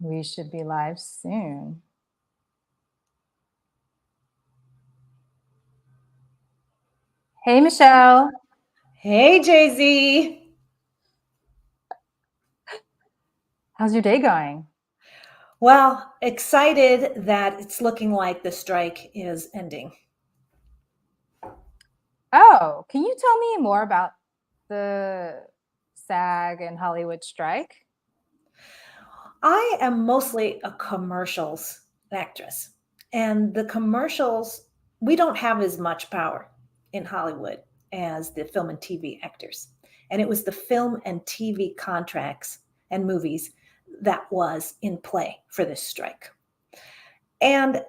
We should be live soon. Hey, Michelle. Hey, Jay-Z. How's your day going? Well, excited that it's looking like the strike is ending. Oh, can you tell me more about the SAG and Hollywood strike? I am mostly a commercials actress, and the commercials, we don't have as much power in Hollywood as the film and TV actors. And it was the film and TV contracts and movies that was in play for this strike. And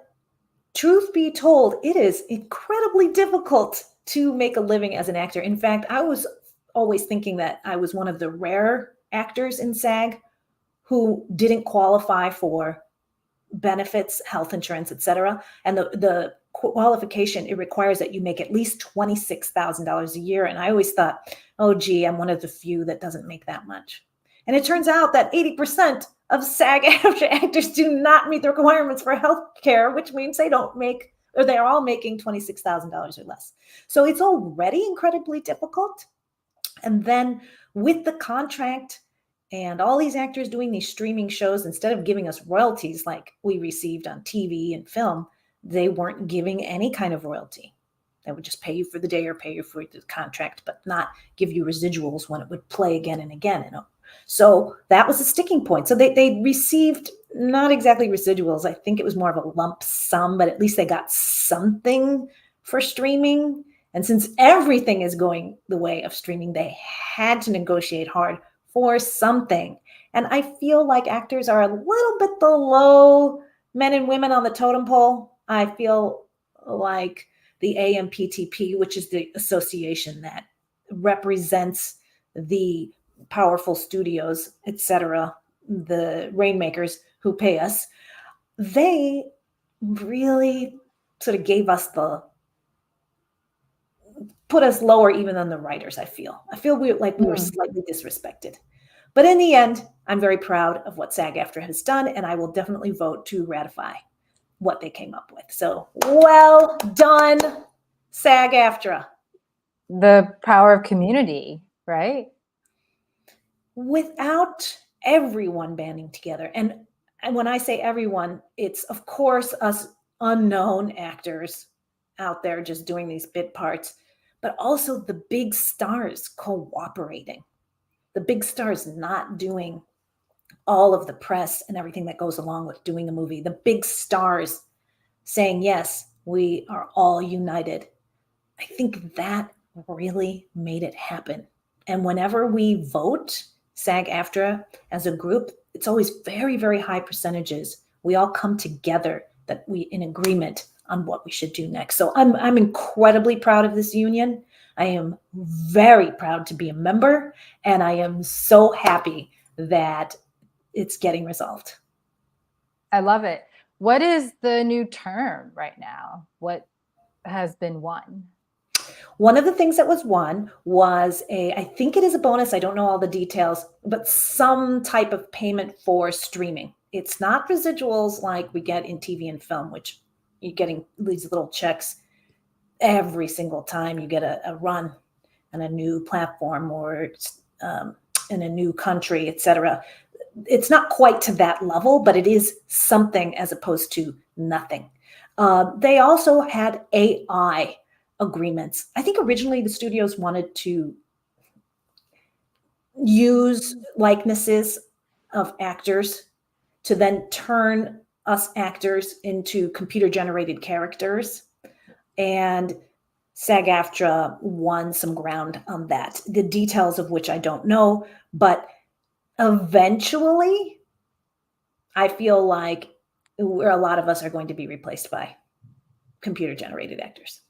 truth be told, it is incredibly difficult to make a living as an actor. In fact, I was always thinking that I was one of the rare actors in SAG who didn't qualify for benefits, health insurance, etc. And the qualification, it requires that you make at least $26,000 a year. And I always thought, oh, gee, I'm one of the few that doesn't make that much. And it turns out that 80% of SAG actors do not meet the requirements for health care, which means they don't make, or they're all making $26,000 or less. So it's already incredibly difficult. And then with the contract and all these actors doing these streaming shows, instead of giving us royalties like we received on TV and film, they weren't giving any kind of royalty. They would just pay you for the day or pay you for the contract, but not give you residuals when it would play again and again. So that was a sticking point. So they received not exactly residuals. I think it was more of a lump sum, but at least they got something for streaming. And since everything is going the way of streaming, they had to negotiate hard for something. And I feel like actors are a little bit below men and women on the totem pole. I feel like the AMPTP, which is the association that represents the powerful studios, etc., the rainmakers who pay us, they really sort of gave us put us lower even than the writers. I feel we were slightly disrespected. But in the end, I'm very proud of what SAG-AFTRA has done, and I will definitely vote to ratify what they came up with. So well done, SAG-AFTRA. The power of community, right? Without everyone banding together, and when I say everyone, it's of course us unknown actors out there just doing these bit parts, but also the big stars cooperating. The big stars not doing all of the press and everything that goes along with doing a movie. The big stars saying, yes, we are all united. I think that really made it happen. And whenever we vote SAG-AFTRA as a group, it's always very, very high percentages. We all come together that we in agreement on what we should do next. So I'm incredibly proud of this union. I am very proud to be a member, and I am so happy that it's getting resolved. I love it. What is the new term right now? What has been won? One of the things that was won was I think it is a bonus. I don't know all the details, but some type of payment for streaming. It's not residuals like we get in TV and film, which you're getting these little checks every single time you get a run on a new platform or in a new country, etc. It's not quite to that level, but it is something as opposed to nothing. They also had AI agreements. I think originally the studios wanted to use likenesses of actors to then turn us actors into computer-generated characters. And SAG-AFTRA won some ground on that, the details of which I don't know, but eventually I feel like a lot of us are going to be replaced by computer-generated actors.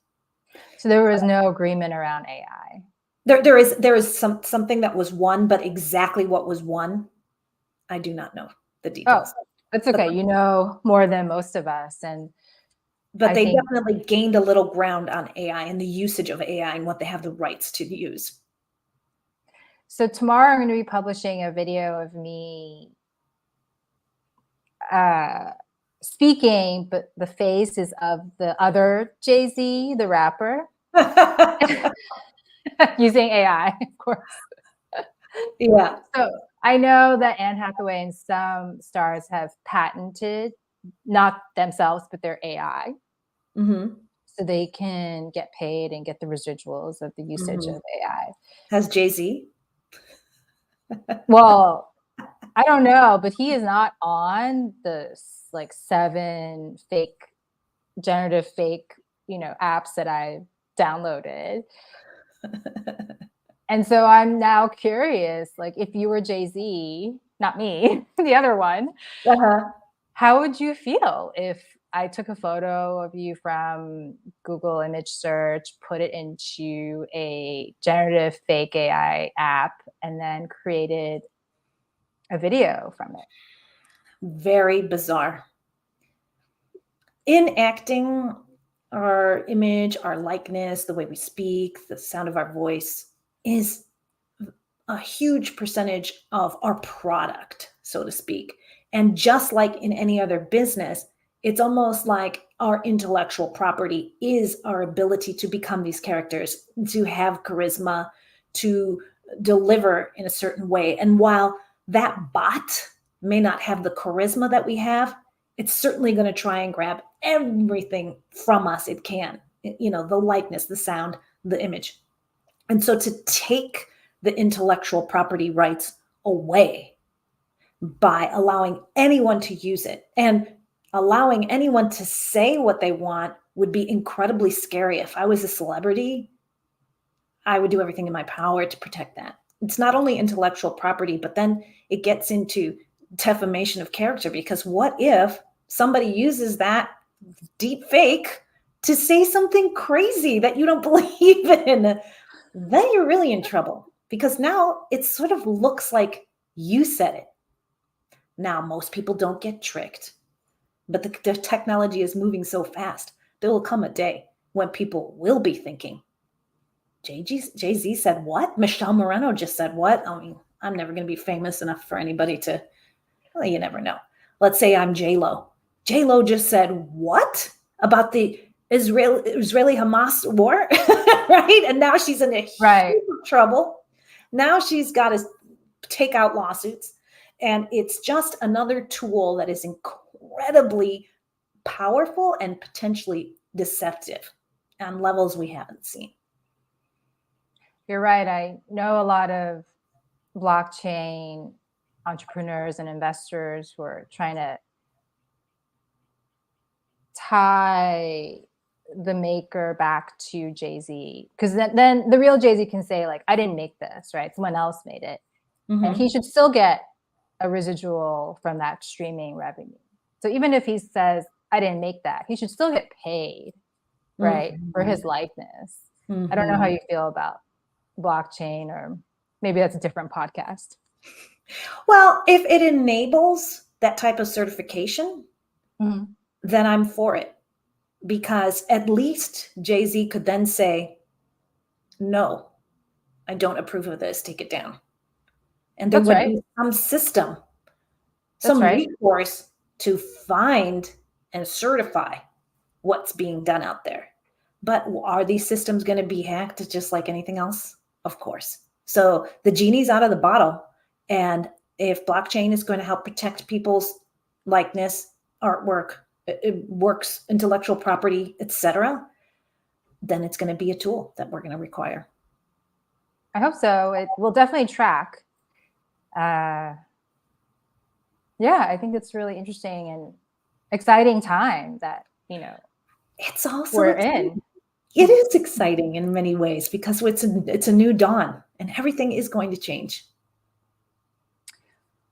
So there was no agreement around AI. There is something that was won, but exactly what was won, I do not know the details. Oh, that's okay. You know more than most of us, but they definitely gained a little ground on AI and the usage of AI and what they have the rights to use. So tomorrow I'm going to be publishing a video of me speaking, but the face is of the other Jay-Z, the rapper, using AI, of course. Yeah. So I know that Anne Hathaway and some stars have patented, not themselves, but their AI. Mm-hmm. So they can get paid and get the residuals of the usage Mm-hmm. of AI. Has Jay-Z? Well, I don't know, but he is not on the like 7 generative fake, apps that I downloaded. And so I'm now curious, like if you were Jay-Z, not me, the other one, Uh-huh. how would you feel if I took a photo of you from Google image search, put it into a generative fake AI app, and then created a video from it? Very bizarre. In acting, our image, our likeness, the way we speak, the sound of our voice is a huge percentage of our product, so to speak. And just like in any other business, it's almost like our intellectual property is our ability to become these characters, to have charisma, to deliver in a certain way. And while that bot may not have the charisma that we have, it's certainly going to try and grab everything from us it can, the likeness, the sound, the image. And so to take the intellectual property rights away by allowing anyone to use it and allowing anyone to say what they want would be incredibly scary. If I was a celebrity, I would do everything in my power to protect that. It's not only intellectual property, but then it gets into defamation of character, because what if somebody uses that deep fake to say something crazy that you don't believe in? Then you're really in trouble, because now it sort of looks like you said it. Now, most people don't get tricked, but the technology is moving so fast. There will come a day when people will be thinking, Jay-Z said what? Michele Moreno just said what? I mean, I'm never going to be famous enough for anybody to, well, you never know. Let's say I'm J-Lo. J-Lo just said what about the Israeli-Hamas war, right? And now she's in a huge trouble. Now she's got to take out lawsuits. And it's just another tool that is incredibly powerful and potentially deceptive on levels we haven't seen. You're right. I know a lot of blockchain entrepreneurs and investors who are trying to tie the maker back to Jay-Z, because then the real Jay-Z can say, like, I didn't make this, right? Someone else made it. Mm-hmm. And he should still get a residual from that streaming revenue. So even if he says, I didn't make that, he should still get paid, right? Mm-hmm. For his likeness. Mm-hmm. I don't know how you feel about blockchain, or maybe that's a different podcast. Well, if it enables that type of certification, mm-hmm. then I'm for it. Because at least Jay-Z could then say, no, I don't approve of this, take it down. And there would be some system, some recourse to find and certify what's being done out there. But are these systems going to be hacked just like anything else? Of course. So the genie's out of the bottle. And if blockchain is going to help protect people's likeness, artwork, works, intellectual property, etc., then it's going to be a tool that we're going to require. I hope so. It will definitely track. Yeah, I think it's really interesting and exciting time that, it's also we're in. It is exciting in many ways, because it's a new dawn and everything is going to change.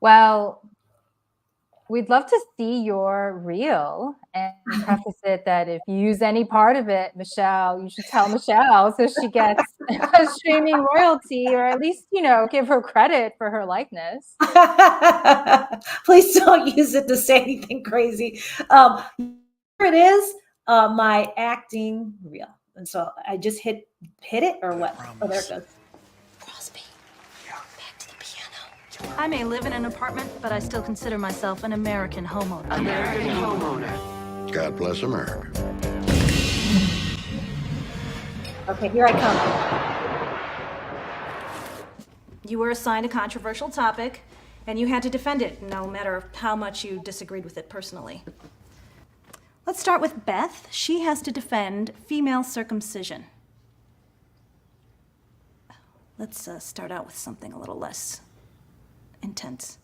Well, we'd love to see your reel, and preface it that if you use any part of it, Michele, you should tell Michele so she gets a streaming royalty, or at least, give her credit for her likeness. Please don't use it to say anything crazy. Here it is, my acting reel. And so I just hit it, or what? Oh, there it goes. Crosby, back to the piano. I may live in an apartment, but I still consider myself an American homeowner. American homeowner. God bless America. Okay, here I come. You were assigned a controversial topic, and you had to defend it, no matter how much you disagreed with it personally. Let's start with Beth. She has to defend female circumcision. Let's start out with something a little less intense.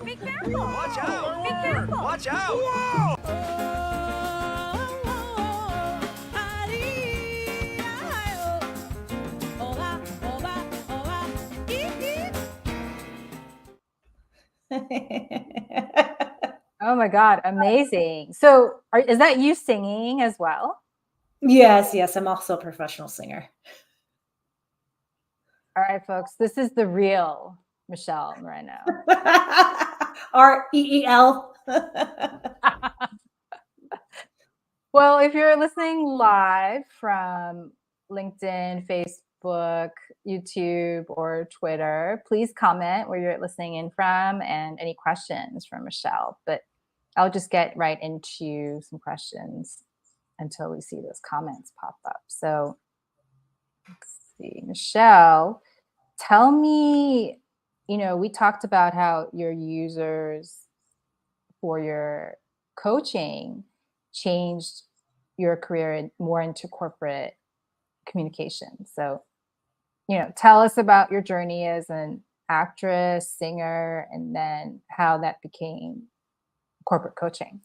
Be careful! Watch out! Be careful! Watch out! Whoa! Oh my God, amazing. So is that you singing as well? Yes, I'm also a professional singer. All right, folks, this is the real Michele Moreno. R-E-E-L. Well, if you're listening live from LinkedIn, Facebook, YouTube, or Twitter, please comment where you're listening in from and any questions from Michele. But I'll just get right into some questions until we see those comments pop up. So let's see, Michele, tell me, we talked about how your users for your coaching changed your career more into corporate communication. So, tell us about your journey as an actress, singer, and then how that became corporate coaching.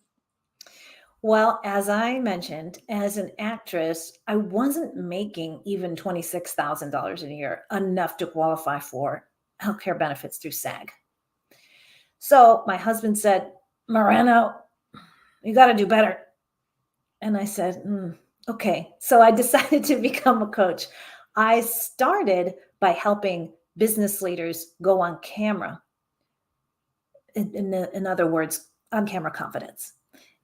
Well, as I mentioned, as an actress, I wasn't making even $26,000 a year, enough to qualify for healthcare benefits through SAG. So my husband said, Moreno, you got to do better. And I said, okay. So I decided to become a coach. I started by helping business leaders go on camera. In other words, on camera confidence.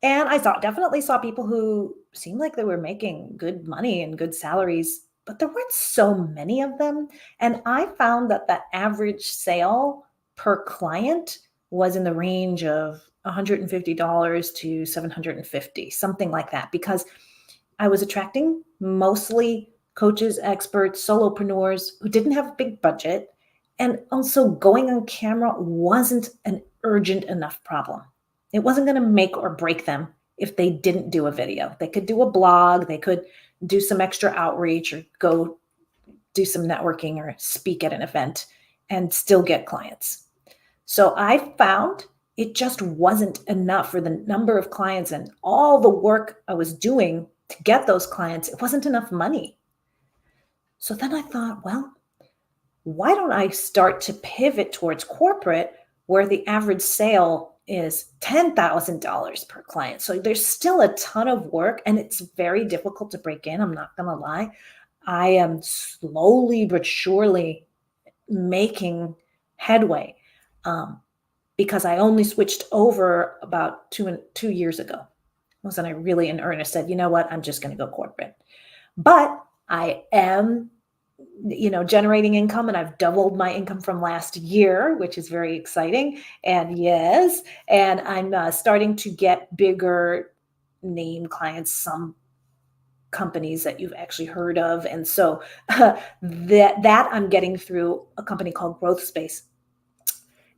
And I definitely saw people who seemed like they were making good money and good salaries, but there weren't so many of them. And I found that the average sale per client was in the range of $150 to $750, something like that, because I was attracting mostly coaches, experts, solopreneurs who didn't have a big budget. And also going on camera wasn't an urgent enough problem. It wasn't going to make or break them if they didn't do a video. They could do a blog, they could do some extra outreach or go do some networking or speak at an event and still get clients. So I found it just wasn't enough for the number of clients and all the work I was doing to get those clients. It wasn't enough money. So then I thought, well, why don't I start to pivot towards corporate where the average sale is $10,000 per client. So there's still a ton of work and it's very difficult to break in. I'm not going to lie. I am slowly but surely making headway because I only switched over about two years ago. Wasn't I really in earnest said, you know what, I'm just going to go corporate. But I am generating income, and I've doubled my income from last year, which is very exciting. And yes, and I'm starting to get bigger name clients, some companies that you've actually heard of. And so that I'm getting through a company called Growth Space,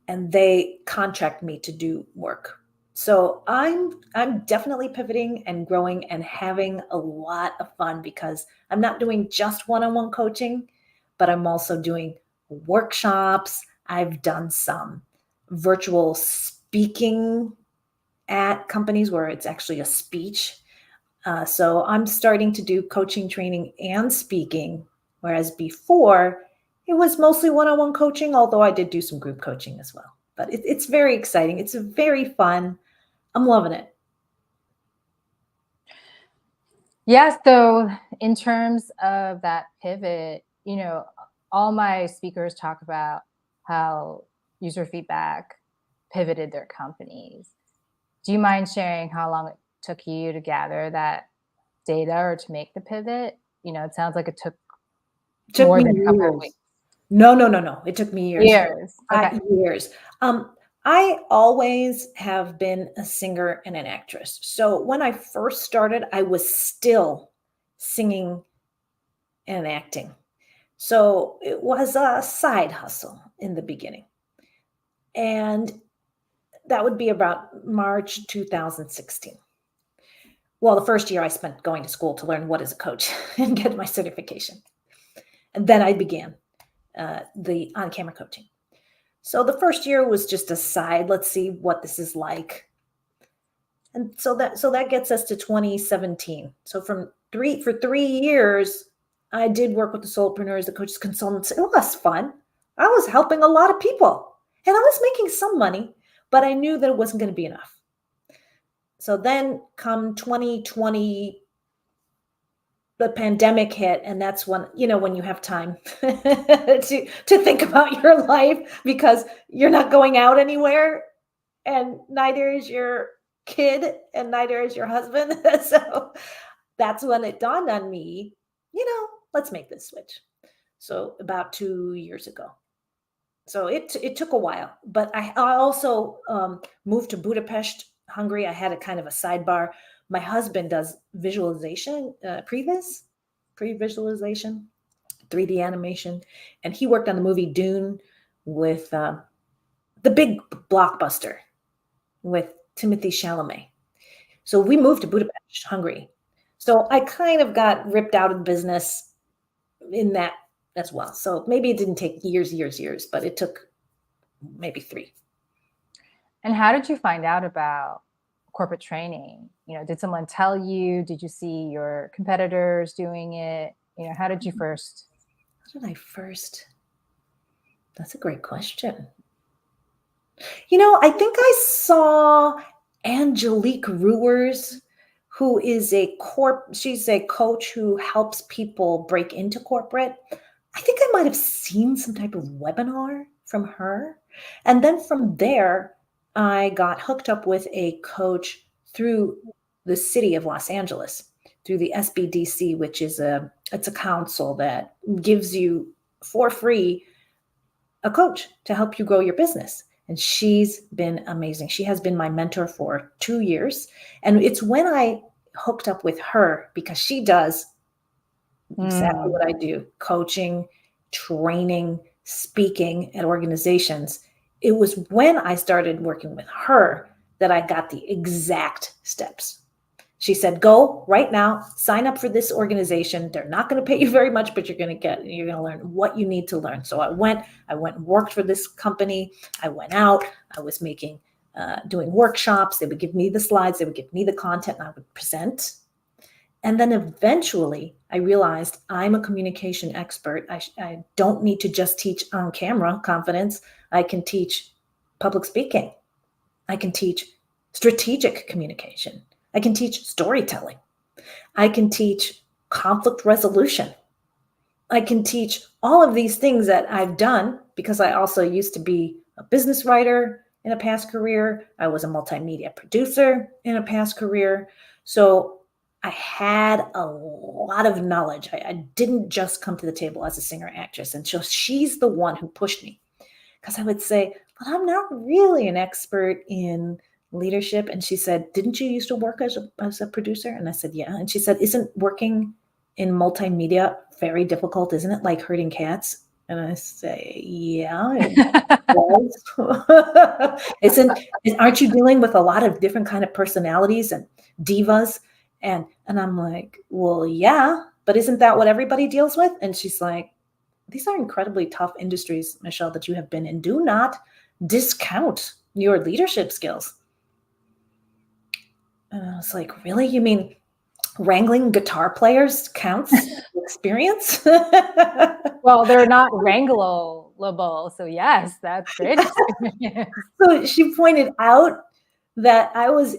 and they contract me to do work. So I'm definitely pivoting and growing and having a lot of fun because I'm not doing just one-on-one coaching, but I'm also doing workshops. I've done some virtual speaking at companies where it's actually a speech. So I'm starting to do coaching, training, and speaking, whereas before it was mostly one-on-one coaching, although I did do some group coaching as well. But it's very exciting. It's very fun. I'm loving it. Yeah. So in terms of that pivot, all my speakers talk about how user feedback pivoted their companies. Do you mind sharing how long it took you to gather that data or to make the pivot? It sounds like it took more than a couple of weeks. No. It took me years. Years. Okay. Years. I always have been a singer and an actress. So when I first started, I was still singing and acting. So it was a side hustle in the beginning. And that would be about March 2016. Well, the first year I spent going to school to learn what is a coach and get my certification. And then I began the on-camera coaching. So the first year was just a side. Let's see what this is like. And so that gets us to 2017. So for 3 years, I did work with the solopreneurs, the coaches, consultants. It was fun. I was helping a lot of people and I was making some money, but I knew that it wasn't going to be enough. So then come 2020, the pandemic hit, and that's when, when you have time to think about your life because you're not going out anywhere and neither is your kid and neither is your husband. So that's when it dawned on me, let's make this switch. So about 2 years ago. So it took a while, but I also moved to Budapest, Hungary. I had a kind of a sidebar. My husband does visualization, pre-visualization, 3D animation, and he worked on the movie Dune with the big blockbuster with Timothée Chalamet. So we moved to Budapest, Hungary. So I kind of got ripped out of business in that as well. So maybe it didn't take years, but it took maybe 3. And how did you find out about corporate training? Did someone tell you? Did you see your competitors doing it? How did you first? That's a great question. I think I saw Angelique Ruers, who is she's a coach who helps people break into corporate. I think I might have seen some type of webinar from her. And then from there, I got hooked up with a coach through the city of Los Angeles, through the SBDC, which is it's a council that gives you for free a coach to help you grow your business. And she's been amazing. She has been my mentor for 2 years. And it's when I hooked up with her, because she does exactly what I do: coaching, training, speaking at organizations. It was when I started working with her that I got the exact steps. She said, go right now, sign up for this organization. They're not going to pay you very much, but you're going to learn what you need to learn. So I went and worked for this company. I went out, I was doing workshops. They would give me the slides, they would give me the content, and I would present. And then eventually I realized I'm a communication expert. I don't need to just teach on camera confidence. I can teach public speaking. I can teach strategic communication. I can teach storytelling. I can teach conflict resolution. I can teach all of these things that I've done because I also used to be a business writer in a past career. I was a multimedia producer in a past career. So I had a lot of knowledge. I didn't just come to the table as a singer actress. And so she's the one who pushed me, because I would say, but I'm not really an expert in leadership. And she said, didn't you used to work as a producer? And I said, yeah. And she said, isn't working in multimedia very difficult? Isn't it like herding cats? And I say, yeah, it was. Aren't you dealing with a lot of different kind of personalities and divas? And I'm like, well, yeah, but isn't that what everybody deals with? And she's like, these are incredibly tough industries, Michele, that you have been in. Do not discount your leadership skills. And I was like, really? You mean wrangling guitar players counts experience? Well, they're not wrangleable. So yes, that's great experience. So she pointed out that I was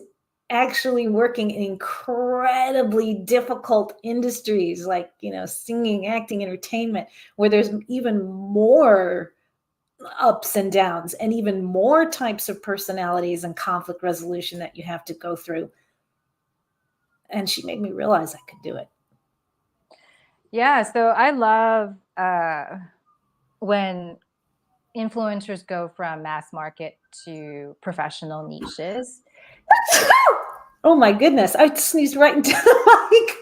actually working in incredibly difficult industries like, singing, acting, entertainment, where there's even more ups and downs and even more types of personalities and conflict resolution that you have to go through. And she made me realize I could do it. Yeah. So I love when influencers go from mass market to professional niches. Oh my goodness, I sneezed right into the mic.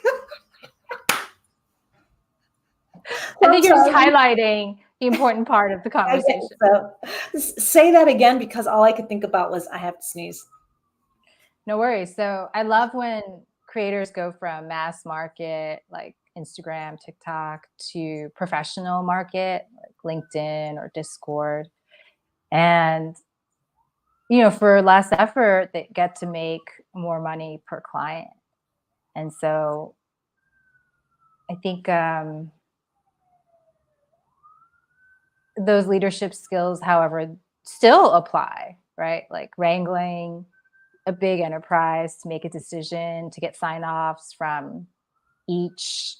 I think you're just highlighting the important part of the conversation. So say that again, because all I could think about was I have to sneeze. No worries. So I love when creators go from mass market, like Instagram, TikTok, to professional market, like LinkedIn or Discord. And, for less effort, they get to make more money per client. And so I think those leadership skills, however, still apply, right? Like wrangling a big enterprise to make a decision, to get sign-offs from each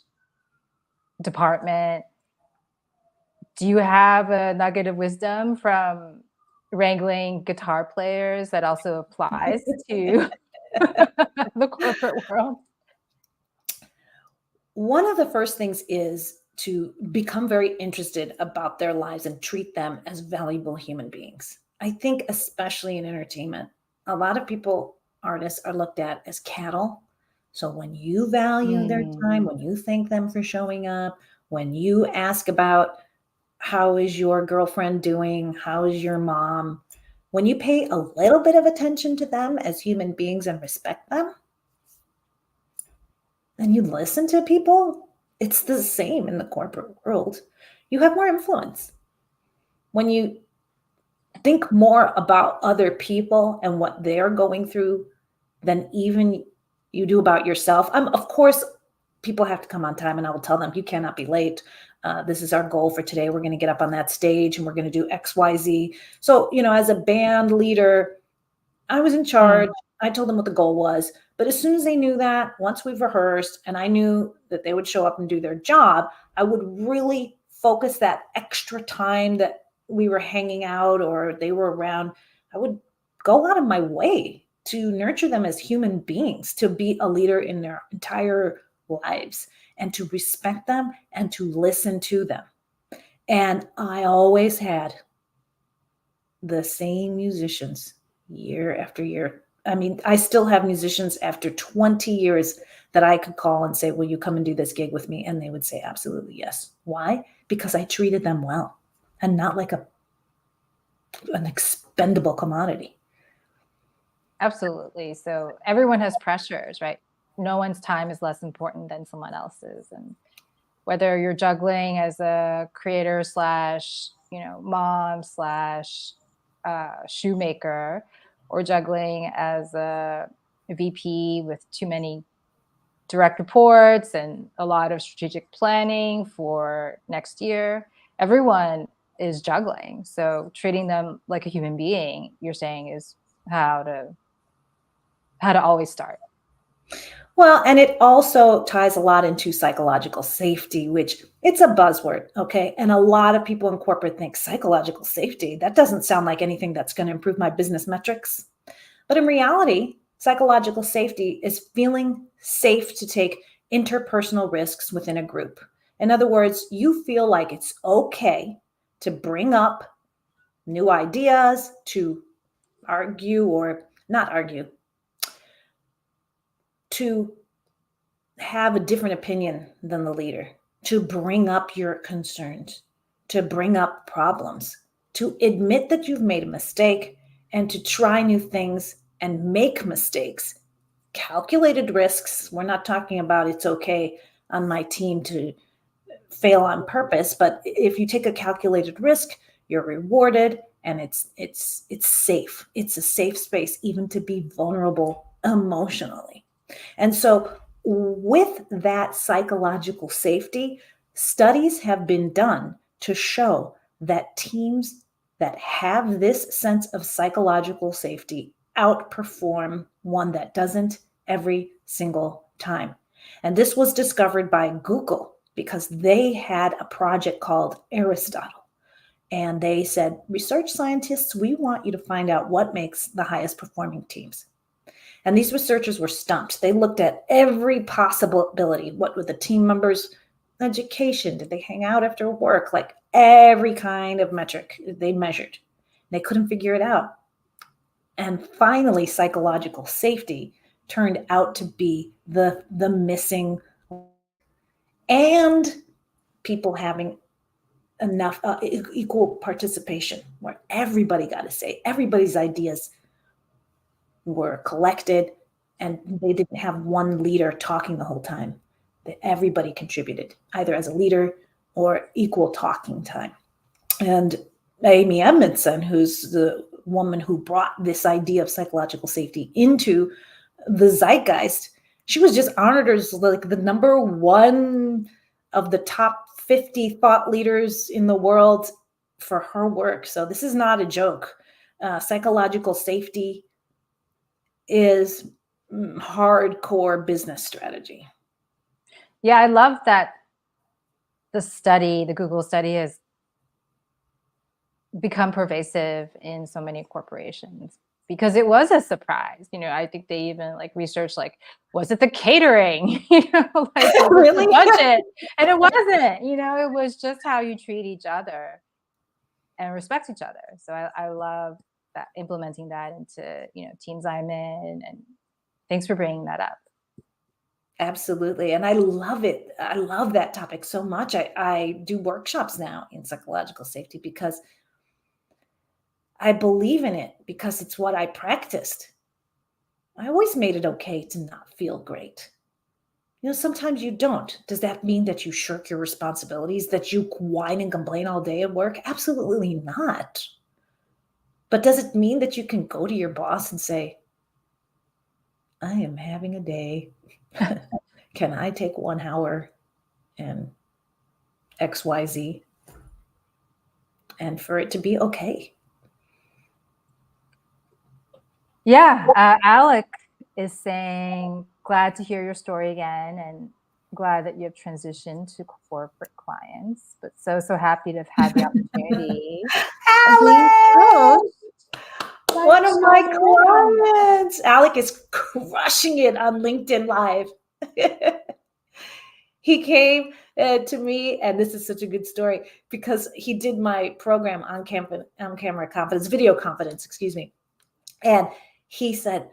department. Do you have a nugget of wisdom from wrangling guitar players that also applies to the corporate world? One of the first things is to become very interested about their lives and treat them as valuable human beings. I think especially in entertainment, a lot of people, artists, are looked at as cattle. So when you value their time, when you thank them for showing up, when you ask about how is your girlfriend doing, how is your mom, when you pay a little bit of attention to them as human beings and respect them, and you listen to people, it's the same in the corporate world. You have more influence. When you think more about other people and what they're going through than even you do about yourself. Of course, people have to come on time, and I will tell them, you cannot be late. This is our goal for today. We're going to get up on that stage and we're going to do X, Y, Z. So, as a band leader, I was in charge. I told them what the goal was. But as soon as they knew that, once we've rehearsed and I knew that they would show up and do their job, I would really focus that extra time that we were hanging out or they were around. I would go out of my way to nurture them as human beings, to be a leader in their entire lives and to respect them and to listen to them. And I always had the same musicians year after year. I mean, I still have musicians after 20 years that I could call and say, will you come and do this gig with me? And they would say, absolutely, yes. Why? Because I treated them well and not like an expendable commodity. Absolutely. So everyone has pressures, right? No one's time is less important than someone else's. And whether you're juggling as a creator slash, mom slash shoemaker, or juggling as a VP with too many direct reports and a lot of strategic planning for next year, everyone is juggling. So treating them like a human being, you're saying, is how to always start. Well, and it also ties a lot into psychological safety, which it's a buzzword, okay? And a lot of people in corporate think psychological safety, that doesn't sound like anything that's going to improve my business metrics. But in reality, psychological safety is feeling safe to take interpersonal risks within a group. In other words, you feel like it's okay to bring up new ideas, to argue or not argue, to have a different opinion than the leader, to bring up your concerns, to bring up problems, to admit that you've made a mistake, and to try new things and make mistakes. Calculated risks. We're not talking about it's okay on my team to fail on purpose, but if you take a calculated risk, you're rewarded, and it's safe. It's a safe space even to be vulnerable emotionally. And so with that psychological safety, studies have been done to show that teams that have this sense of psychological safety outperform one that doesn't every single time. And this was discovered by Google because they had a project called Aristotle. And they said, research scientists, we want you to find out what makes the highest performing teams. And these researchers were stumped. They looked at every possibility. What were the team members' education? Did they hang out after work? Like every kind of metric they measured. They couldn't figure it out. And finally, psychological safety turned out to be the missing, and people having enough equal participation where everybody got to say, everybody's ideas were collected, and they didn't have one leader talking the whole time. That everybody contributed, either as a leader or equal talking time. And Amy Edmondson, who's the woman who brought this idea of psychological safety into the zeitgeist, she was just honored as like the number one of the top 50 thought leaders in the world for her work. So this is not a joke. Psychological safety is hardcore business strategy. Yeah, I love that the Google study has become pervasive in so many corporations, because it was a surprise. I think they even like researched, like, was it the catering? Like, really? The budget? And it wasn't. It was just how you treat each other and respect each other. So I love that, implementing that into teams I'm in, and thanks for bringing that up. Absolutely. And I love it. I love that topic so much. I do workshops now in psychological safety because I believe in it, because it's what I practiced. I always made it okay to not feel great. Sometimes you don't. Does that mean that you shirk your responsibilities, that you whine and complain all day at work? Absolutely not. But does it mean that you can go to your boss and say, I am having a day. Can I take 1 hour and XYZ? And for it to be okay. Yeah. Alec is saying, glad to hear your story again, and glad that you have transitioned to corporate clients, but so happy to have had the opportunity. Alec! One of my clients. Alec is crushing it on LinkedIn Live. He came to me, and this is such a good story, because he did my program on camera confidence, video confidence, excuse me. And he said,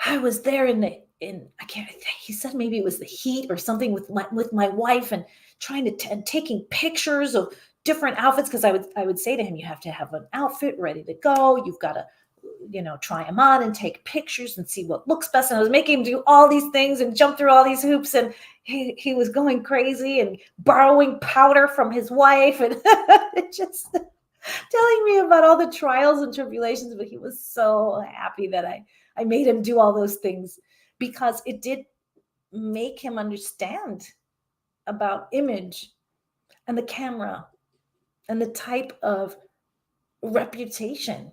I was there he said maybe it was the heat or something with my wife, and trying to and taking pictures of different outfits, because I would say to him, you have to have an outfit ready to go. You've got to try them on and take pictures and see what looks best. And I was making him do all these things and jump through all these hoops, and he was going crazy and borrowing powder from his wife and just telling me about all the trials and tribulations. But he was so happy that I made him do all those things, because it did make him understand about image and the camera and the type of reputation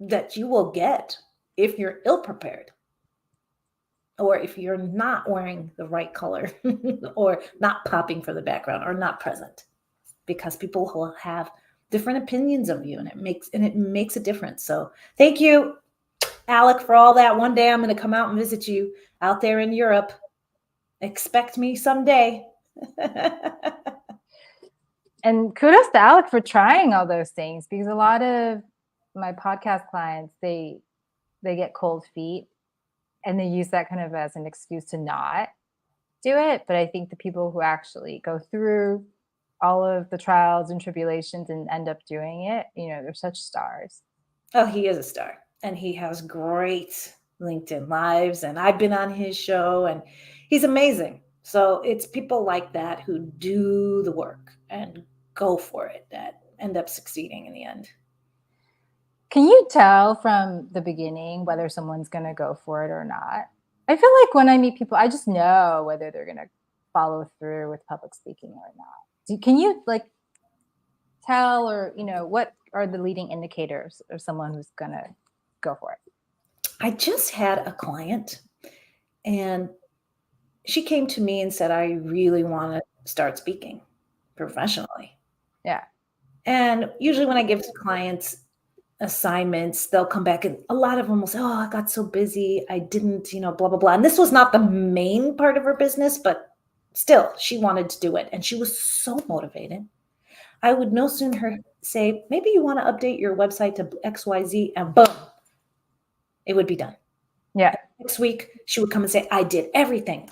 that you will get if you're ill-prepared, or if you're not wearing the right color or not popping for the background or not present, because people will have different opinions of you, and it makes a difference. So thank you, Alec, for all that. One day I'm going to come out and visit you out there in Europe. Expect me someday. And kudos to Alec for trying all those things, because a lot of my podcast clients, they get cold feet, and they use that kind of as an excuse to not do it. But I think the people who actually go through all of the trials and tribulations and end up doing it, they're such stars. Oh, he is a star, and he has great LinkedIn Lives, and I've been on his show, and he's amazing. So it's people like that who do the work and go for it that end up succeeding in the end. Can you tell from the beginning whether someone's going to go for it or not? I feel like when I meet people, I just know whether they're going to follow through with public speaking or not. Can you tell, or, what are the leading indicators of someone who's going to go for it? I just had a client, and she came to me and said, I really want to start speaking professionally. Yeah. And usually when I give clients assignments, they'll come back, and a lot of them will say, oh, I got so busy, I didn't, blah, blah, blah. And this was not the main part of her business, but still, she wanted to do it. And she was so motivated. I would no sooner say, maybe you want to update your website to XYZ, and boom, it would be done. Yeah. Next week, she would come and say, I did everything, ...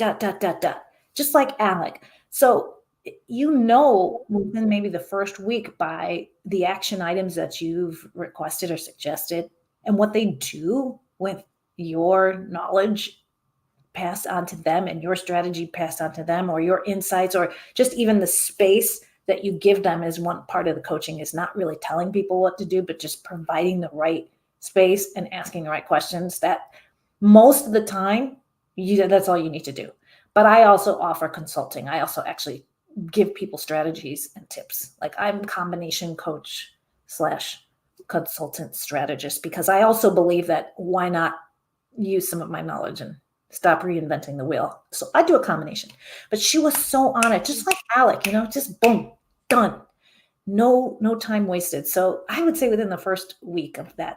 just like Alec. So, within maybe the first week by the action items that you've requested or suggested and what they do with your knowledge passed on to them and your strategy passed on to them, or your insights, or just even the space that you give them is one part of the coaching, is not really telling people what to do, but just providing the right space and asking the right questions. That most of the time, that's all you need to do. But I also offer consulting. I also actually give people strategies and tips. Like, I'm a combination coach / consultant strategist, because I also believe that why not use some of my knowledge and stop reinventing the wheel. So I do a combination. But she was so on it, just like Alec, just boom, done. No time wasted. So I would say within the first week of that,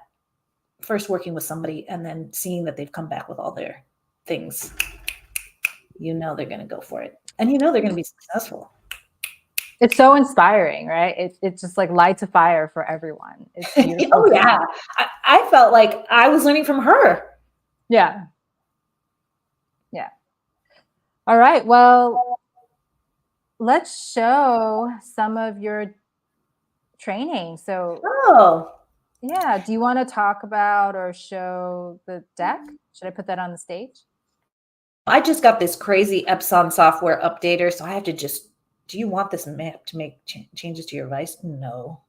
first working with somebody and then seeing that they've come back with all their things, they're going to go for it. And they're going to be successful. It's so inspiring, right? It's just like light to fire for everyone. It's beautiful. Oh, yeah. I felt like I was learning from her. Yeah. Yeah. All right. Well, let's show some of your training. So, yeah. Do you want to talk about or show the deck? Should I put that on the stage? I just got this crazy Epson software updater. So I have to do you want this map to make changes to your device? No.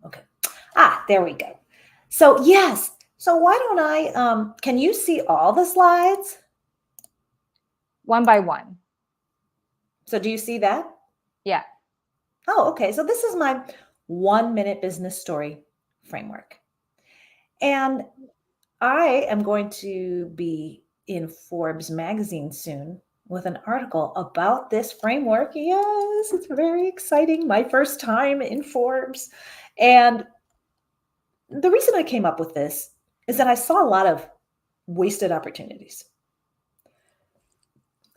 Okay. There we go. So yes. So why don't I, can you see all the slides? One by one. So do you see that? Yeah. Oh, okay. So this is my 1-minute business story framework. And I am going to be in Forbes magazine soon with an article about this framework. Yes, it's very exciting. My first time in Forbes. And the reason I came up with this is that I saw a lot of wasted opportunities.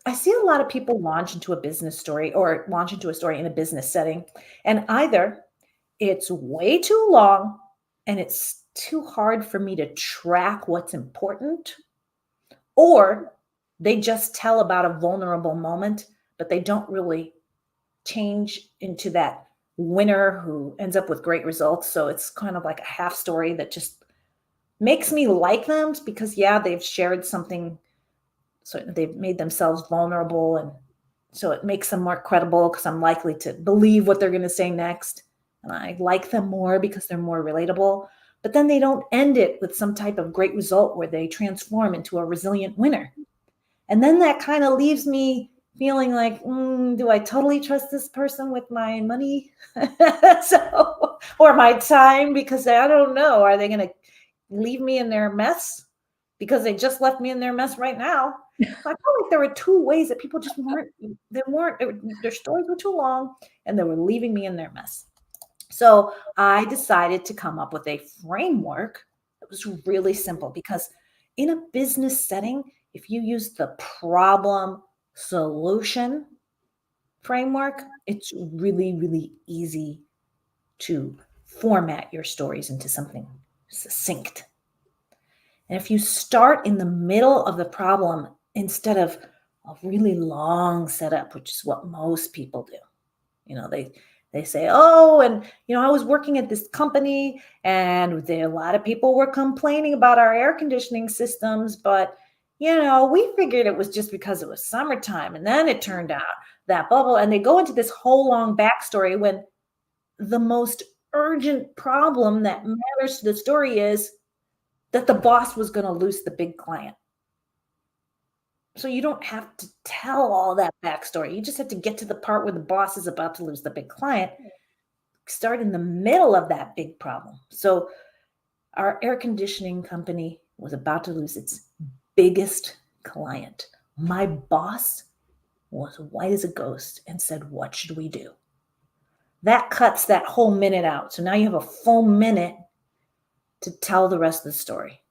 I see a lot of people launch into a business story or launch into a story in a business setting, and either it's way too long and it's too hard for me to track what's important, or they just tell about a vulnerable moment, but they don't really change into that winner who ends up with great results. So it's kind of like a half story that just makes me like them because, they've shared something. So they've made themselves vulnerable. And so it makes them more credible because I'm likely to believe what they're going to say next. And I like them more because they're more relatable. But then they don't end it with some type of great result where they transform into a resilient winner. And then that kind of leaves me feeling like, do I totally trust this person with my money? Or my time? Because I don't know. Are they going to leave me in their mess? Because they just left me in their mess right now. I felt like there were two ways that people just their stories were too long and they were leaving me in their mess. So I decided to come up with a framework that was really simple, because in a business setting, if you use the problem solution framework, it's really, really easy to format your stories into something succinct. And if you start in the middle of the problem instead of a really long setup, which is what most people do, they say, I was working at this company and a lot of people were complaining about our air conditioning systems, but we figured it was just because it was summertime. And then it turned out that bubble, and they go into this whole long backstory when the most urgent problem that matters to the story is that the boss was going to lose the big client. So you don't have to tell all that backstory. You just have to get to the part where the boss is about to lose the big client. Start in the middle of that big problem. So our air conditioning company was about to lose its biggest client. My boss was white as a ghost and said, "What should we do?" That cuts that whole minute out. So now you have a full minute to tell the rest of the story.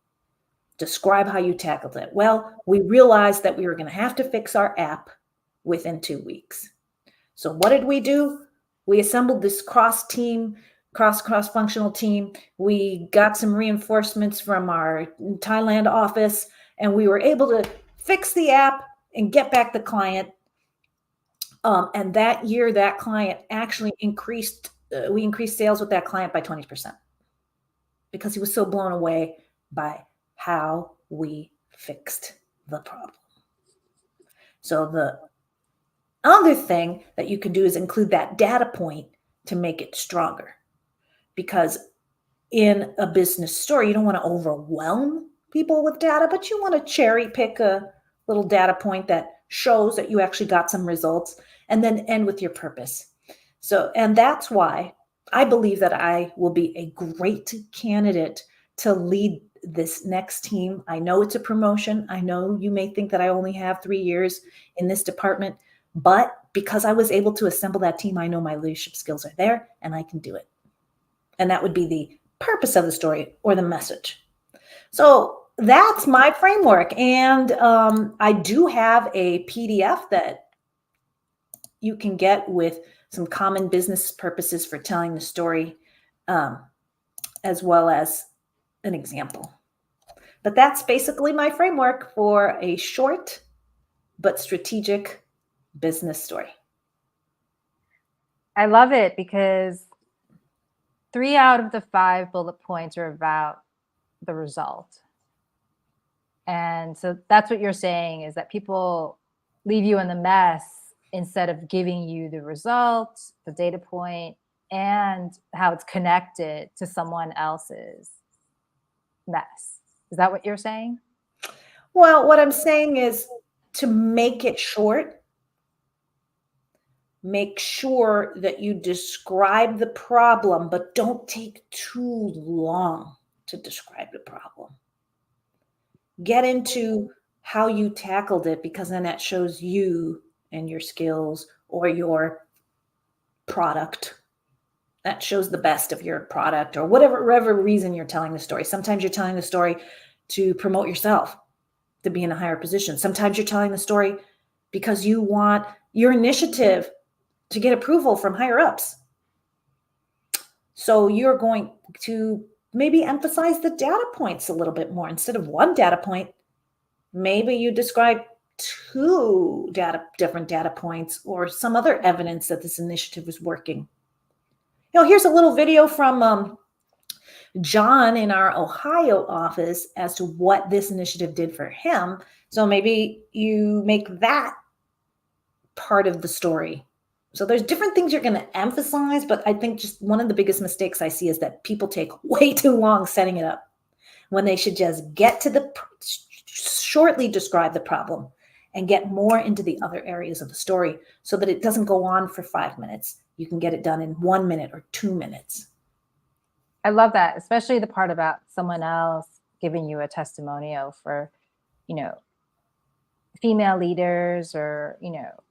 Describe how you tackled it. Well, we realized that we were going to have to fix our app within 2 weeks. So what did we do? We assembled this cross-functional team. We got some reinforcements from our Thailand office, and we were able to fix the app and get back the client. And that year, that client actually increased, we increased sales with that client by 20% because he was so blown away by how we fixed the problem. So the other thing that you can do is include that data point to make it stronger. Because in a business story, you don't want to overwhelm people with data, but you want to cherry pick a little data point that shows that you actually got some results, and then end with your purpose. So, and that's why I believe that I will be a great candidate to lead this next team. I know it's a promotion. I know you may think that I only have 3 years in this department, but because I was able to assemble that team, I know my leadership skills are there and I can do it. And that would be the purpose of the story or the message. So that's my framework. And I do have a PDF that you can get with some common business purposes for telling the story, as well as an example. But that's basically my framework for a short but strategic business story. I love it because 3 out of the 5 bullet points are about the result. And so that's what you're saying, is that people leave you in the mess instead of giving you the result, the data point, and how it's connected to someone else's mess. Is that what you're saying? Well, what I'm saying is to make it short, make sure that you describe the problem, but don't take too long to describe the problem. Get into how you tackled it, because then that shows you and your skills or your product. That shows the best of your product, or whatever reason you're telling the story. Sometimes you're telling the story to promote yourself, to be in a higher position. Sometimes you're telling the story because you want your initiative to get approval from higher ups. So you're going to maybe emphasize the data points a little bit more. Instead of one data point, maybe you describe 2 different data points, or some other evidence that this initiative is working. You know, here's a little video from John in our Ohio office as to what this initiative did for him. So maybe you make that part of the story. So there's different things you're going to emphasize, but I think just one of the biggest mistakes I see is that people take way too long setting it up, when they should just get to shortly describe the problem and get more into the other areas of the story, so that it doesn't go on for 5 minutes. You can get it done in 1 minute or 2 minutes. I love that, especially the part about someone else giving you a testimonial for, female leaders, or,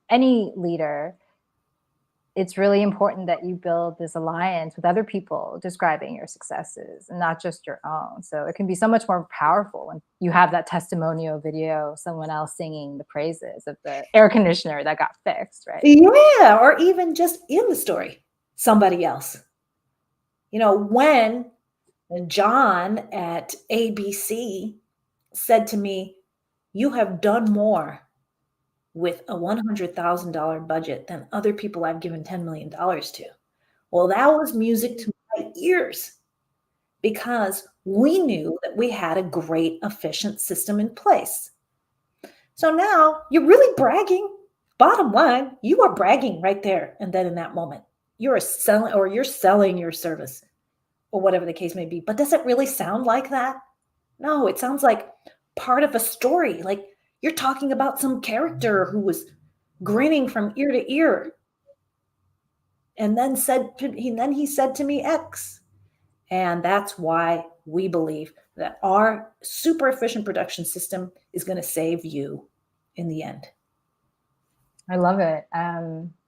any leader. It's really important that you build this alliance with other people describing your successes and not just your own. So it can be so much more powerful when you have that testimonial video, someone else singing the praises of the air conditioner that got fixed, right? Yeah, or even just in the story, somebody else. When John at ABC said to me, "You have done more with a $100,000 budget than other people I've given $10 million to." Well, that was music to my ears, because we knew that we had a great, efficient system in place. So now you're really bragging. Bottom line, you are bragging right there and then in that moment. You're selling your service, or whatever the case may be. But does it really sound like that? No, it sounds like part of a story. Like you're talking about some character who was grinning from ear to ear, and then he said to me X. And that's why we believe that our super efficient production system is going to save you in the end. I love it.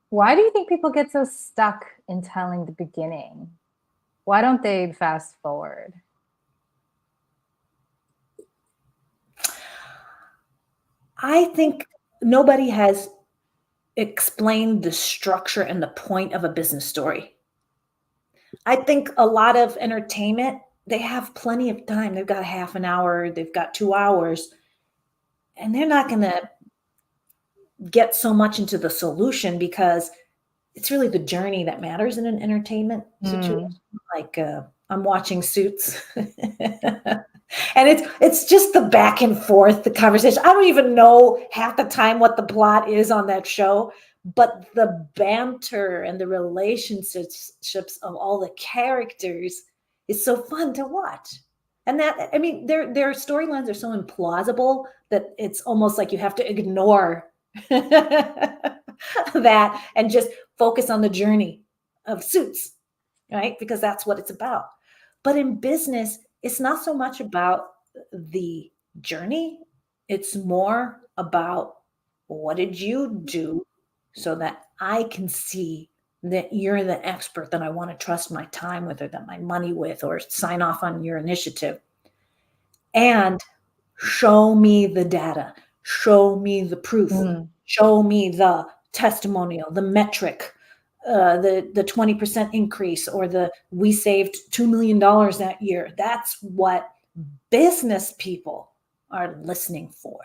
Why do you think people get so stuck in telling the beginning? Why don't they fast forward? I think nobody has explain the structure and the point of a business story. I think a lot of entertainment, they have plenty of time. They've got half an hour, they've got 2 hours, and they're not going to get so much into the solution because it's really the journey that matters in an entertainment situation. Like I'm watching Suits. And it's just the back and forth, the conversation. I don't even know half the time what the plot is on that show, but the banter and the relationships of all the characters is so fun to watch. And that, I mean, their storylines are so implausible that it's almost like you have to ignore that and just focus on the journey of Suits, right? Because that's what it's about. But in business, it's not so much about the journey. It's more about what did you do so that I can see that you're the expert that I want to trust my time with, or that my money with, or sign off on your initiative. And show me the data, show me the proof, show me the testimonial, the metric, the 20% increase, or the we saved $2 million that year. That's what business people are listening for.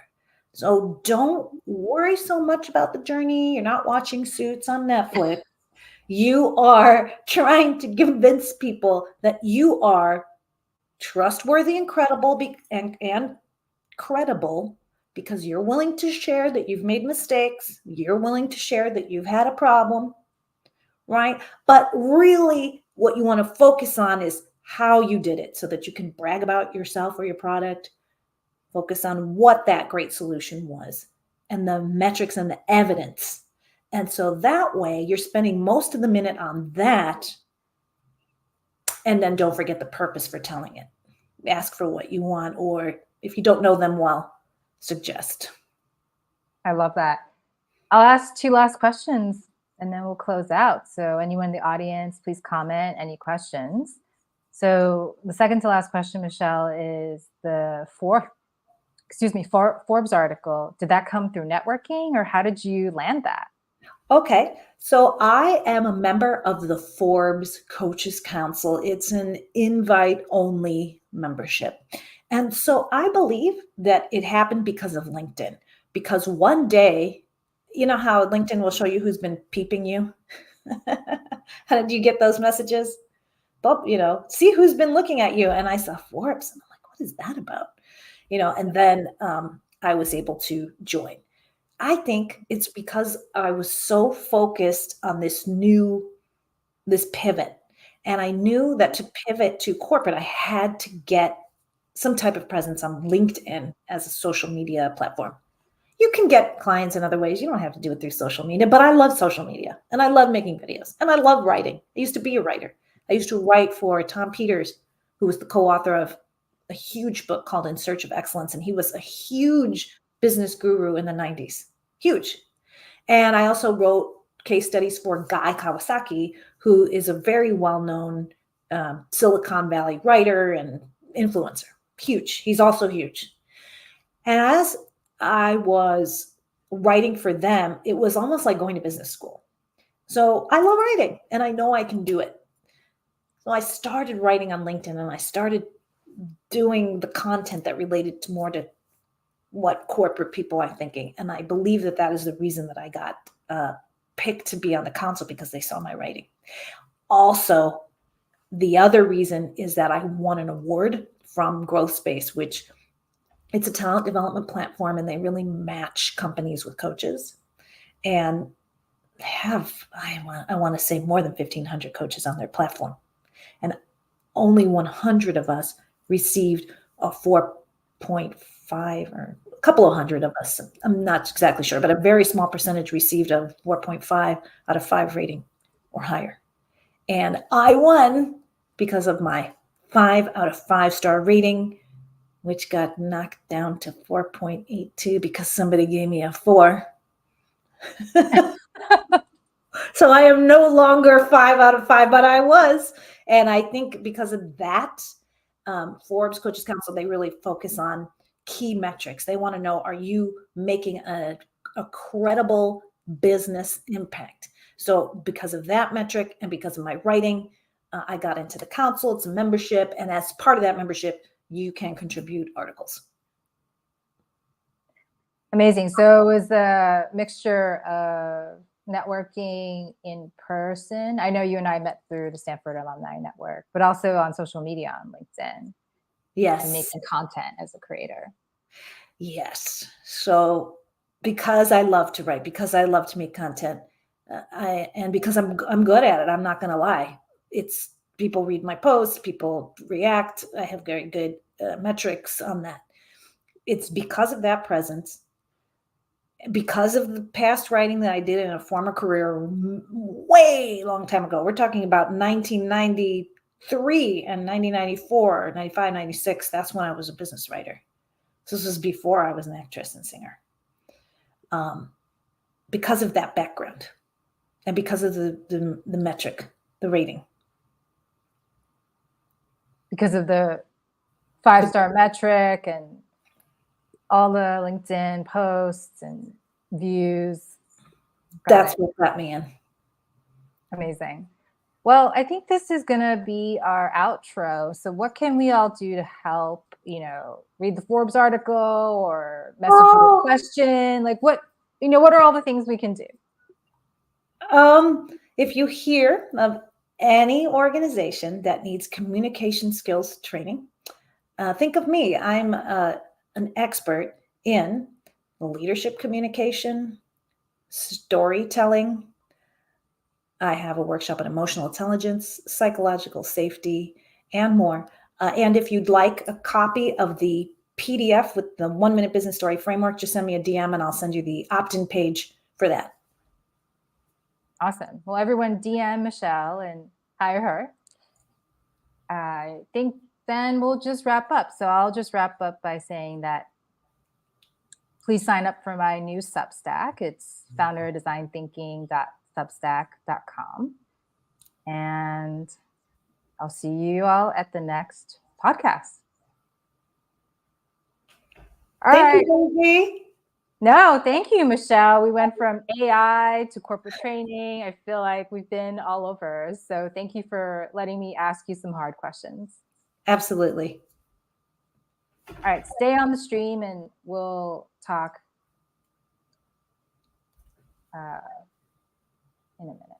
So don't worry so much about the journey. You're not watching Suits on Netflix. You are trying to convince people that you are trustworthy and credible, and credible because you're willing to share that you've made mistakes. You're willing to share that you've had a problem, right? But really what you want to focus on is how you did it so that you can brag about yourself or your product. Focus on what that great solution was and the metrics and the evidence. And so that way you're spending most of the minute on that. And then don't forget the purpose for telling it. Ask for what you want, or if you don't know them well, suggest. I love that. I'll ask 2 last questions and then we'll close out. So anyone in the audience, please comment any questions. So the second to last question, Michele, is the Forbes article. Did that come through networking, or how did you land that? Okay, so I am a member of the Forbes Coaches Council. It's an invite-only membership. And so I believe that it happened because of LinkedIn. Because one day, you know how LinkedIn will show you who's been peeping you? How did you get those messages? Well, see who's been looking at you. And I saw Forbes, and I'm like, what is that about? And then I was able to join. I think it's because I was so focused on this pivot. And I knew that to pivot to corporate, I had to get some type of presence on LinkedIn as a social media platform. You can get clients in other ways. You don't have to do it through social media, but I love social media and I love making videos and I love writing. I used to be a writer. I used to write for Tom Peters, who was the co-author of a huge book called In Search of Excellence. And he was a huge business guru in the 90s. Huge. And I also wrote case studies for Guy Kawasaki, who is a very well-known Silicon Valley writer and influencer. Huge. He's also huge. And as I was writing for them, it was almost like going to business school. So I love writing and I know I can do it. So I started writing on LinkedIn and I started doing the content that related to more to what corporate people are thinking. And I believe that that is the reason that I got picked to be on the council, because they saw my writing. Also, the other reason is that I won an award from Growth Space, which it's a talent development platform, and they really match companies with coaches. And they have, I want to say, more than 1,500 coaches on their platform. And only 100 of us received a 4.5, or a couple of hundred of us, I'm not exactly sure, but a very small percentage received a 4.5 out of 5 rating or higher. And I won because of my 5 out of 5 star rating, which got knocked down to 4.82 because somebody gave me a 4. So I am no longer 5 out of 5, but I was. And I think because of that, Forbes Coaches Council, they really focus on key metrics. They want to know, are you making a credible business impact. So because of that metric and because of my writing, I got into the council. It's a membership. And as part of that membership, you can contribute articles. Amazing. So it was a mixture of networking in person. I know you and I met through the Stanford Alumni Network, but also on social media on LinkedIn. Yes. And making content as a creator. Yes. So because I love to write, because I love to make content, and because I'm good at it, I'm not going to lie. It's people read my posts, people react. I have very good metrics on that. It's because of that presence, because of the past writing that I did in a former career way long time ago. We're talking about 1993 and 1994, 95, 96. That's when I was a business writer. So this was before I was an actress and singer. Because of that background and because of the metric, the rating. Because of the 5-star metric and all the LinkedIn posts and views. That's what got me in. Amazing. Well, I think this is going to be our outro. So what can we all do to help, read the Forbes article or message you a question? Like what are all the things we can do? If you hear of any organization that needs communication skills training, think of me. I'm an expert in leadership communication, storytelling. I have a workshop on emotional intelligence, psychological safety, and more. And if you'd like a copy of the PDF with the 1-minute business story framework, just send me a DM and I'll send you the opt-in page for that. Awesome. Well, everyone DM Michele and hire her. I think then we'll just wrap up. So I'll just wrap up by saying that please sign up for my new Substack. It's founderdesignThinking.substack.com. And I'll see you all at the next podcast. Thank you, Daisy. No, thank you, Michele. We went from AI to corporate training. I feel like we've been all over. So thank you for letting me ask you some hard questions. Absolutely. All right, stay on the stream and we'll talk in a minute.